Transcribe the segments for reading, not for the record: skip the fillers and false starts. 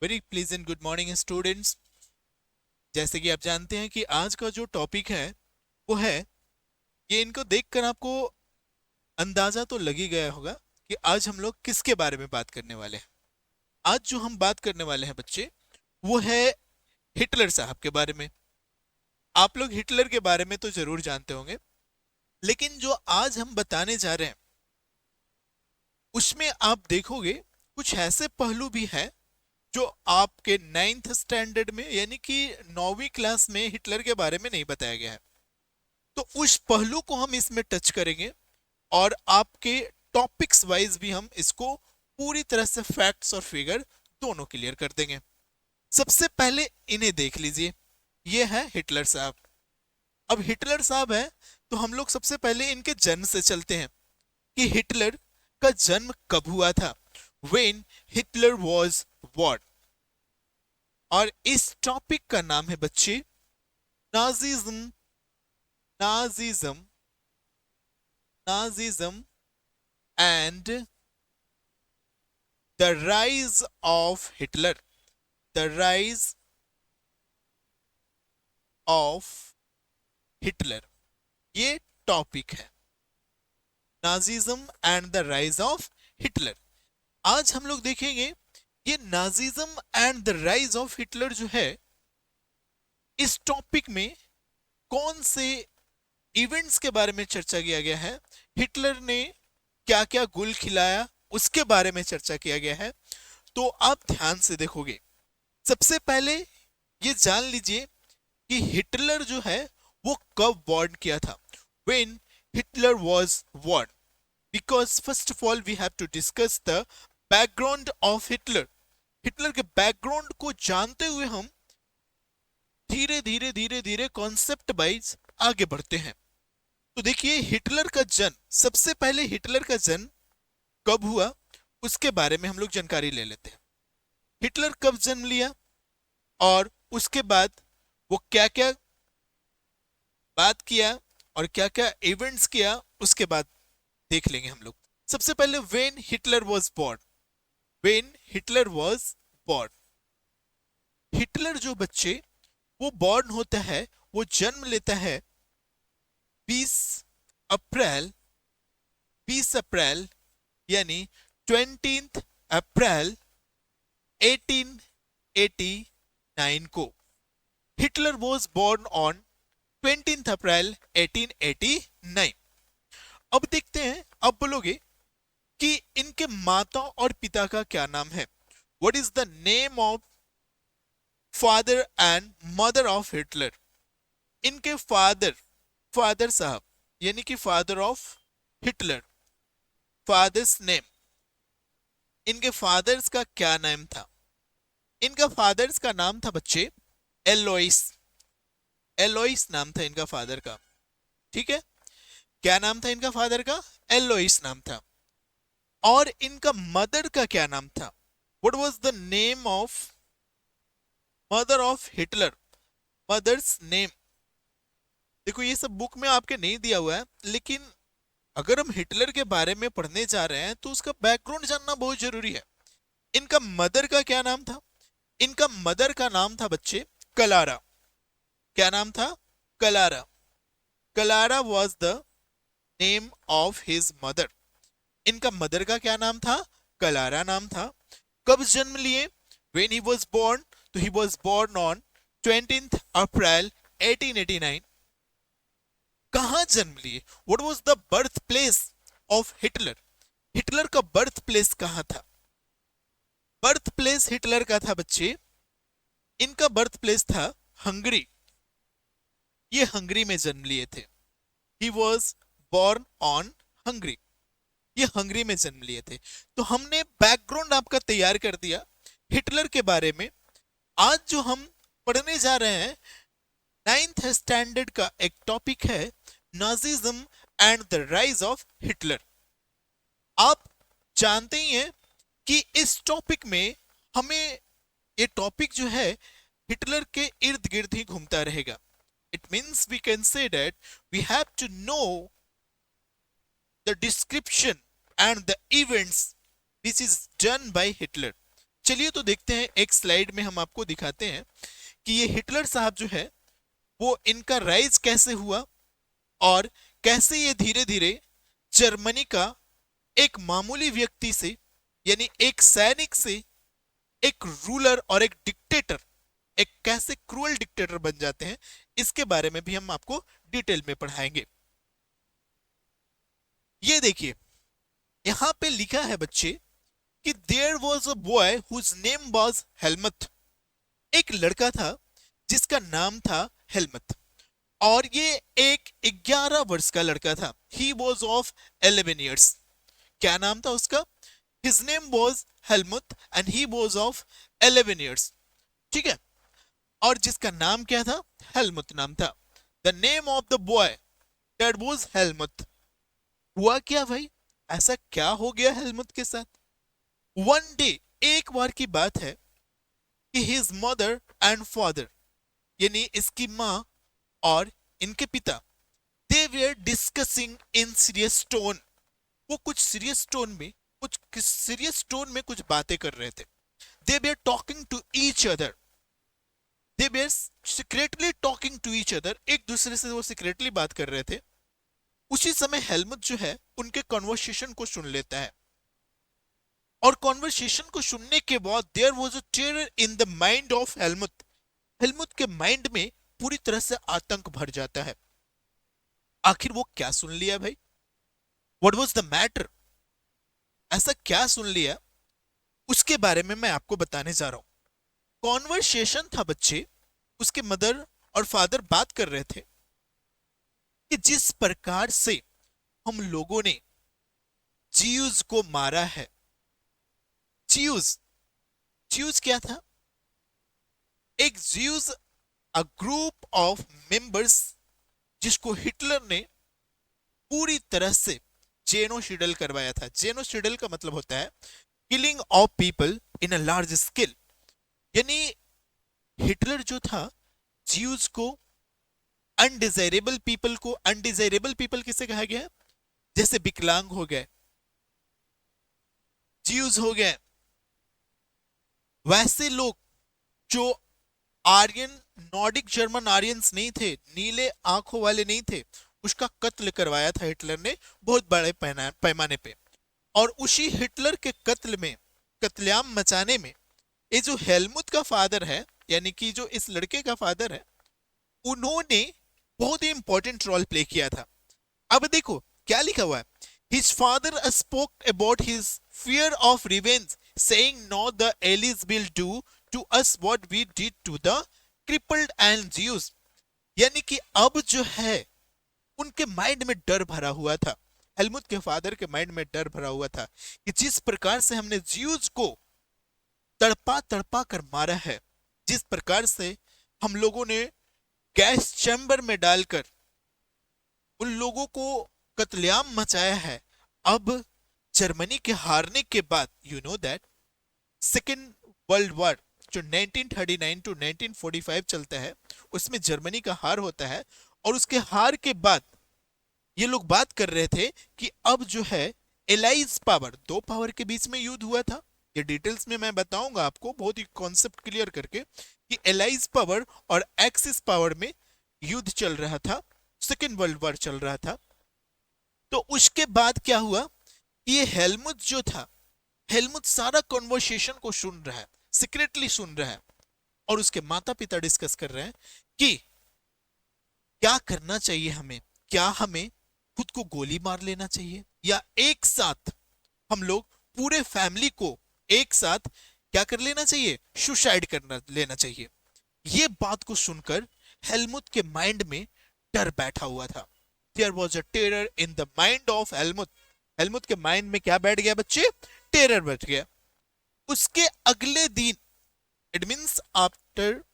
Very pleasant good morning students. जैसे कि आप जानते हैं कि आज का जो टॉपिक है वो है, ये इनको देखकर आपको अंदाजा तो लग ही गया होगा कि आज हम लोग किसके बारे में बात करने वाले हैं। आज जो हम बात करने वाले हैं बच्चे, वो है हिटलर साहब के बारे में। आप लोग हिटलर के बारे में तो जरूर जानते होंगे, लेकिन जो आज हम बताने जा रहे हैं उसमें आप देखोगे कुछ ऐसे पहलू भी हैं जो आपके 9th स्टैंडर्ड में यानी कि 9वीं क्लास में हिटलर के बारे में नहीं बताया गया है। तो उस पहलू को हम इसमें टच करेंगे और आपके टॉपिक्स वाइज भी हम इसको पूरी तरह से फैक्ट्स और फिगर दोनों क्लियर कर देंगे। सबसे पहले इन्हें देख लीजिए, ये है हिटलर साहब। अब हिटलर साहब है तो हम लोग सबसे पहले इनके जन्म से चलते हैं कि हिटलर का जन्म कब हुआ था। When Hitler was born. और इस टॉपिक का नाम है बच्चे Nazism. Nazism Nazism and the rise of Hitler. The rise of Hitler, ये टॉपिक है Nazism and the rise of Hitler. आज हम लोग देखेंगे ये Nazism and the rise of Hitler जो है, इस टॉपिक में कौन से इवेंट्स के बारे में चर्चा किया गया है, हिटलर ने क्या क्या गुल खिलाया उसके बारे में चर्चा किया गया है। तो आप ध्यान से देखोगे, सबसे पहले ये जान लीजिए कि हिटलर जो है वो कब बॉर्न किया था। When Hitler was born, because first of all we have to discuss the background of Hitler. Hitler के बैकग्राउंड को जानते हुए हम धीरे धीरे धीरे धीरे कॉन्सेप्ट वाइज आगे बढ़ते हैं। तो देखिए हिटलर का जन्म, सबसे पहले हिटलर का जन्म कब हुआ उसके बारे में हम लोग जानकारी ले लेते हैं। हिटलर कब जन्म लिया और उसके बाद वो क्या क्या बात किया और क्या क्या इवेंट्स किया, उसके बाद देख लेंगे हम लोग। सबसे पहले when Hitler was born. When Hitler was born, Hitler जो बच्चे वो बॉर्न होता है, वो जन्म लेता है 20 अप्रैल 20 अप्रैल यानी 20 अप्रैल 1889 को। Hitler was born on 20 April 1889। अब देखते हैं, अब बोलोगे कि इनके माता और पिता का क्या नाम है। What is the name of father and mother of Hitler. इनके फादर, फादर साहब यानी कि father of Hitler, father's name, इनके फादर्स का क्या नाम था। इनका फादर्स का नाम था बच्चे एलोइस। एलोइस नाम था इनका फादर का। ठीक है, क्या नाम था इनका फादर का, एलोइस नाम था। और इनका मदर का क्या नाम था, what was the name of mother of Hitler. Mother's name, देखो ये सब बुक में आपके नहीं दिया हुआ है, लेकिन अगर हम हिटलर के बारे में पढ़ने जा रहे हैं तो उसका बैकग्राउंड जानना बहुत जरूरी है। इनका मदर का क्या नाम था, इनका मदर का नाम था बच्चे कलारा। क्या नाम था, Klara. Klara was the name of his mother. इनका मदर का क्या नाम था, कलारा नाम था। कब जन्म लिए, व्हेन ही वाज बोर्न, तो he was born on 20 April 1889। कहां जन्म लिए, what was the birth place of Hitler. Hitler का बर्थ प्लेस कहां था। बर्थ प्लेस हिटलर का था बच्चे, इनका बर्थ प्लेस था हंगरी। ये हंगरी में जन्म लिए थे। He was born on Hungary, ये हंगरी में जन्म लिए थे। तो हमने बैकग्राउंड आपका तैयार कर दिया हिटलर के बारे में। आज जो हम पढ़ने जा रहे हैं 9th स्टैंडर्ड का एक टॉपिक है Nazism and the rise of Hitler. आप जानते ही हैं कि इस टॉपिक में हमें, ये टॉपिक जो है हिटलर के इर्द गिर्द ही घूमता रहेगा। It means we can say that we have to know the description and the events which is done by Hitler. चलिए तो देखते हैं, एक स्लाइड में हम आपको दिखाते हैं कि ये हिटलर साहब जो है वो इनका राइज कैसे हुआ और कैसे ये धीरे धीरे जर्मनी का एक मामूली व्यक्ति से, यानी एक सैनिक से, एक रूलर और एक डिक्टेटर, एक कैसे क्रूअल डिक्टेटर बन जाते हैं, इसके बारे में भी हम आपको डिटेल में पढ़ाएंगे। ये देखिए, यहां पे लिखा है बच्चे कि there was a boy whose name was Helmuth. एक लड़का था जिसका नाम था हेलमथ, और ये एक 11 वर्ष का लड़का था। He was of 11 years। क्या नाम था उसका? His name was Helmuth and he was of 11 years। ठीक है, और जिसका नाम क्या था? हेलमथ नाम था। The name of the boy that was Helmuth. हुआ क्या भाई, ऐसा क्या हो गया हेलमथ के साथ? वन डे, एक बार की बात है कि हिज मदर एंड फादर, यानी इसकी माँ और इनके पिता, they were discussing in serious tone. वो कुछ सीरियस टोन में, कुछ बातें कर रहे थे। They were talking to each other, they were secretly talking to each other. एक दूसरे से वो सीक्रेटली बात कर रहे थे। उसी समय हेलमथ जो है उनके कॉन्वर्सेशन को सुन लेता है, और कॉन्वर्सेशन को सुनने के बाद there was a terror in the mind of Helmuth. Helmuth के माइंड में पूरी तरह से आतंक भर जाता है। आखिर वो क्या सुन लिया भाई? What was the matter? ऐसा क्या सुन लिया, उसके बारे में मैं आपको बताने जा रहा हूं। कॉन्वर्सेशन था बच्चे, उसके मदर और फादर बात कर रहे थे कि जिस प्रकार से हम लोगों ने ज्यूज को मारा है। ज्यूज, ज्यूज क्या था? एक Jews, a group of members जिसको हिटलर ने पूरी तरह से जेनोसिडल करवाया था। जेनोसिडल का मतलब होता है killing of people in a large scale. यानी हिटलर जो था, ज्यूज को, अनडिजायरेबल पीपल को, अनडिजायरेबल पीपल किसे कहा गया है? जैसे विकलांग हो गए, ज्यूज हो गए, वैसे लोग जो आर्यन, नॉर्डिक जर्मन आर्यंस नहीं थे, नीले आंखों वाले नहीं थे, उसका कत्ल करवाया था हिटलर ने बहुत बड़े पैमाने पे। और उसी हिटलर के कत्ल में, कत्लेआम मचाने में, ये जो हेलमुथ का फादर है, यानी कि जो इस लड़के का फादर है, उन्होंने बहुत ही इंपॉर्टेंट रोल प्ले किया था। अब देखो क्या लिखा हुआ है। His father spoke about his fear of revenge, saying, "No, the Allies will do to us what we did to the crippled and Jews." यानी कि अब जो है उनके माइंड में डर भरा हुआ था, हेलमुथ के फादर के माइंड में डर भरा हुआ था कि जिस प्रकार से हमने ज्यूज को तड़पा तड़पा कर मारा है, जिस प्रकार से हम लोगों ने गैस चैम्बर में डालकर उन लोगों को कत्लेआम मचाया है, अब जर्मनी के हारने के बाद, you know that second world war जो 1939 टू 1945 चलता है, उसमें जर्मनी का हार होता है। और उसके हार के बाद ये लोग बात कर रहे थे कि अब जो है एलाइज पावर, दो पावर के बीच में युद्ध हुआ था। ये डिटेल्स में मैं बताऊंगा आपको, बहुत ही कॉन्सेप्ट क्लियर करके, कि एलाइज पावर और एक्सिस पावर में युद्ध चल रहा था, सेकेंड वर्ल्ड वॉर चल रहा था। तो उसके बाद क्या हुआ, ये हेलमुथ जो था, हेलमुथ सारा कॉन्वर्सेशन को सुन रहा है, सीक्रेटली सुन रहा है, और उसके माता पिता डिस्कस कर रहे हैं कि क्या करना चाहिए हमें। क्या हमें खुद को गोली मार लेना चाहिए, या एक साथ हम लोग पूरे फैमिली को एक साथ क्या कर लेना चाहिए, सुसाइड करना लेना चाहिए। ये बात को सुनकर हेलमुथ के माइंड में डर बैठा हुआ था। There was a terror in the mind of हेलमुथ। हेलमुथ के माइंड में क्या बैठ गया बच्चे? टेरर बैठ गया। उसके अगले दिन, it means after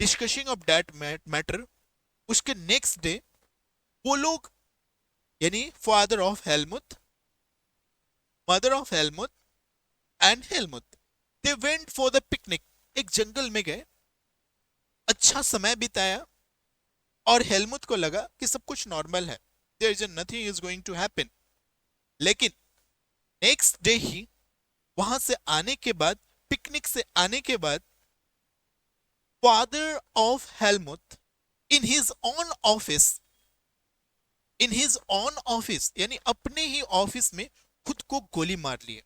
discussing of that matter, उसके नेक्स्ट डे वो लोग, यानी father of Helmuth, mother of Helmuth and Helmuth, they went for the picnic. एक जंगल में गए, अच्छा समय बिताया, और हेलमुथ को लगा कि सब कुछ नॉर्मल है, there is nothing is going to happen. लेकिन नेक्स्ट डे ही वहां से आने के बाद पिकनिक से आने के बाद father of Helmuth in his own office, in his own office यानी अपने ही ऑफिस में खुद को गोली मार लिए।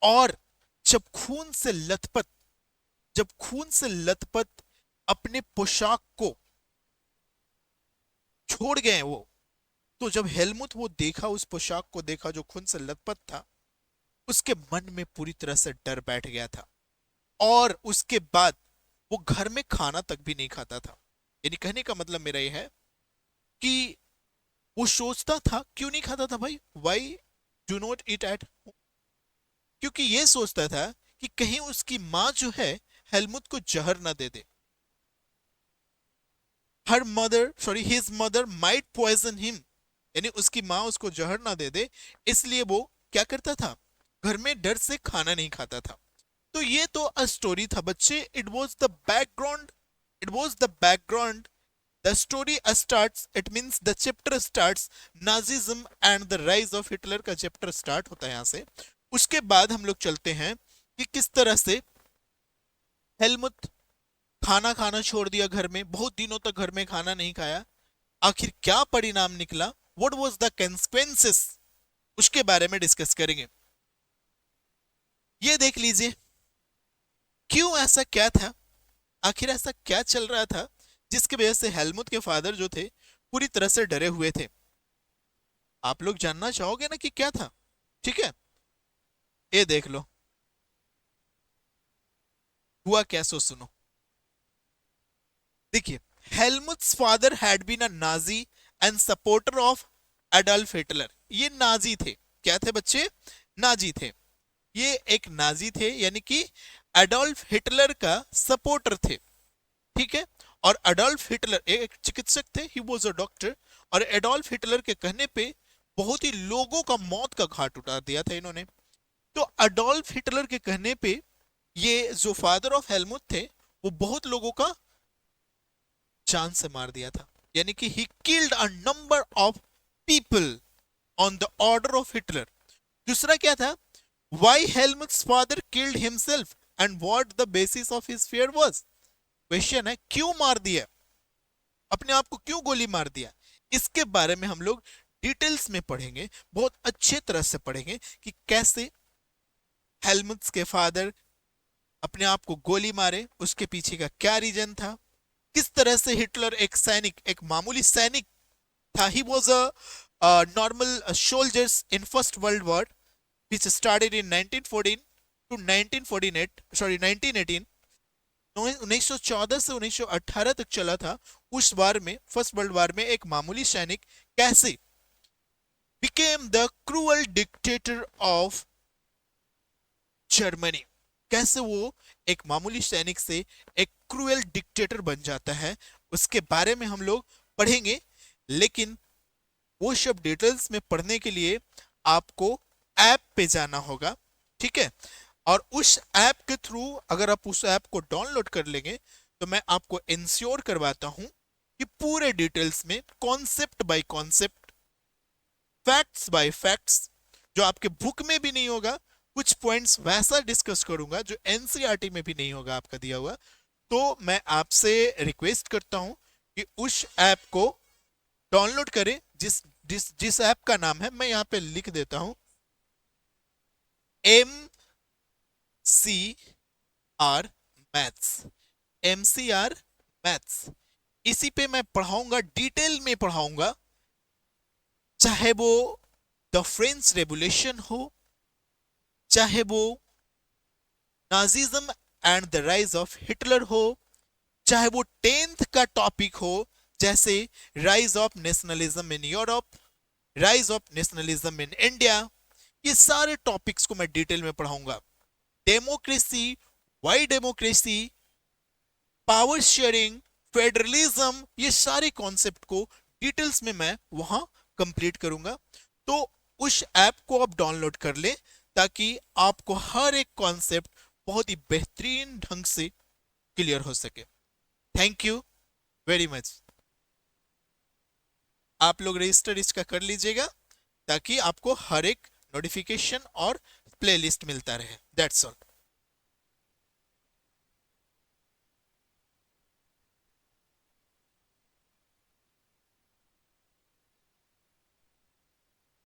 और जब खून से लथपथ, जब खून से लथपथ अपने पोशाक को छोड़ गए वो, तो जब हेलमुथ वो देखा, उस पोशाक को देखा जो खून से लथपथ था, उसके मन में पूरी तरह से डर बैठ गया था। और उसके बाद वो घर में खाना तक भी नहीं खाता था। यानी कहने का मतलब मेरा यह है कि वो सोचता था, क्यों नहीं खाता था भाई, why do not eat at, क्योंकि ये सोचता था कि कहीं उसकी मां जो है हेलमुथ को जहर ना दे दे। Her mother sorry his mother might poison him, यानी उसकी मां उसको जहर ना दे दे, इसलिए वो क्या करता था, घर में डर से खाना नहीं खाता था। तो ये तो अ स्टोरी था बच्चे, it was the background, it was the background. The story starts, it means the chapter starts, Nazism and the rise of Hitler का चैप्टर स्टार्ट होता है यहां से। उसके बाद हम लोग चलते हैं कि किस तरह से हेलमुथ खाना खाना छोड़ दिया घर में, बहुत दिनों तक घर में खाना नहीं खाया। आखिर क्या परिणाम निकला, व्हाट वाज द कंसेक्वेंसेस, उसके बारे में डिस्कस करेंगे। ये देख लीजिए, क्यों ऐसा क्या था, आखिर ऐसा क्या चल रहा था जिसकी वजह से हेलमुथ के फादर जो थे पूरी तरह से डरे हुए थे। आप लोग जानना चाहोगे ना कि क्या था, ठीक है, ये देख लो हुआ क्या, सो सुनो। देखिए, Helmuth's father had been a Nazi and supporter of Adolf Hitler. ये नाजी थे, क्या थे बच्चे, नाजी थे। ये एक नाजी थे, यानी कि एडोल्फ हिटलर का सपोर्टर थे, ठीक है। और एडोल्फ हिटलर एक चिकित्सक थे, ही वाज अ डॉक्टर। और एडोल्फ हिटलर के कहने पे बहुत ही लोगों का मौत का घाट उठा दिया था इन्होंने। तो एडोल्फ हिटलर के कहने पे ये जो फादर ऑफ हेलमुथ थे, वो बहुत लोगों का जान से मार दिया था। यानी कि he killed a number of people on the order of Hitler. दूसरा क्या था, why Helmuth's father killed himself and what the basis of his fear was. Question है, क्यों मार दिया, अपने आप को क्यों गोली मार दिया, इसके बारे में हम लोग डिटेल्स में पढ़ेंगे, बहुत अच्छे तरह से पढ़ेंगे कि कैसे हेलमुथ्स के फादर अपने आप को गोली मारे, उसके पीछे का क्या रीजन था, किस तरह से हिटलर एक सैनिक, एक मामूली सैनिक था, he was a normal soldiers in first world war which started in 1914 to 1948 sorry 1918, 1914 से 1918 तक चला था। उस वार में, फर्स्ट वर्ल्ड वार में, एक मामूली सैनिक कैसे became the cruel dictator of Germany, कैसे वो एक मामूली सैनिक से एक क्रूएल डिक्टेटर बन जाता है, उसके बारे में हम लोग पढ़ेंगे। लेकिन वो सब डिटेल्स में पढ़ने के लिए आपको ऐप पे जाना होगा, ठीक है। और उस ऐप के थ्रू अगर आप उस ऐप को डाउनलोड कर लेंगे तो मैं आपको इंश्योर करवाता हूं कि पूरे डिटेल्स में, concept by concept, facts by facts, जो आपके बुक में भी नहीं होगा, कुछ पॉइंट्स वैसा डिस्कस करूंगा जो एनसीईआरटी में भी नहीं होगा आपका दिया हुआ। तो मैं आपसे रिक्वेस्ट करता हूं कि उस ऐप को डाउनलोड करें, जिस ऐप का नाम है, मैं यहां पे लिख देता हूं, MCR मैथ्स, MCR मैथ्स। इसी पे मैं पढ़ाऊंगा, डिटेल में पढ़ाऊंगा, चाहे वो द फ्रेंच रेवोल्यूशन हो, चाहे वो Nazism and the rise of Hitler हो, चाहे वो 10th का टॉपिक हो, जैसे rise of nationalism in Europe, rise of nationalism in India. ये सारे टॉपिक्स को मैं डिटेल में पढ़ाऊंगा। Democracy, Y democracy, power sharing, federalism, ये सारे कॉन्सेप्ट को डिटेल्स में मैं वहां कंप्लीट करूंगा। तो उस ऐप को आप डाउनलोड कर लें ताकि आपको हर एक कॉन्सेप्ट बहुत ही बेहतरीन ढंग से क्लियर हो सके। Thank you very much. आप लोग रजिस्टर इसका कर लीजिएगा ताकि आपको हर एक नोटिफिकेशन और प्लेलिस्ट मिलता रहे। That's all.